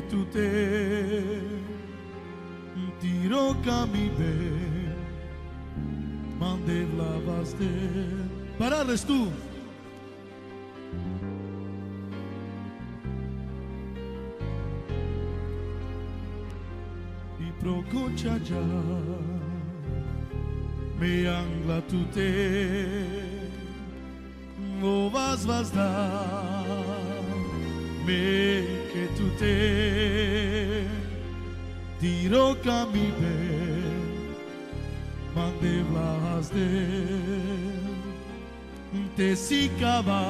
tu te tiro camine mande lavaste parales tu i prococia già me angla tu te o vas da me che tu te tiro camine mande vlaste te si cava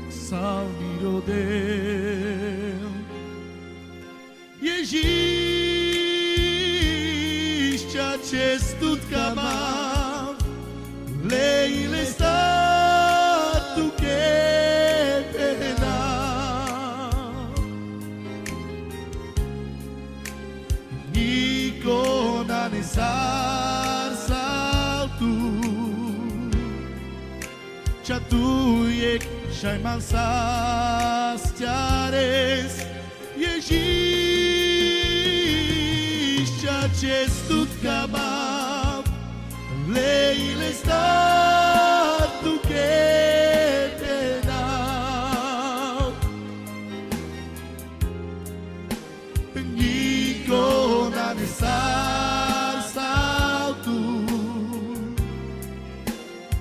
salmiro de Ježíš čestut kama leile sta tu che pena Icona ne sar saltu Čatujek šajman sastiares Ježíš čestut kama leile sta tu che pena Icona ne sar saltu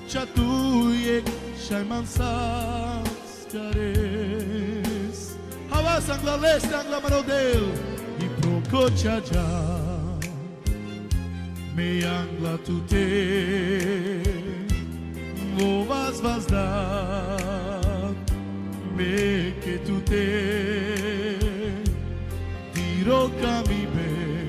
Čatujek šajman sastiares Havas angla leste angla marodeu I prococia già me angla tu te o vas da me che tu te tiro camine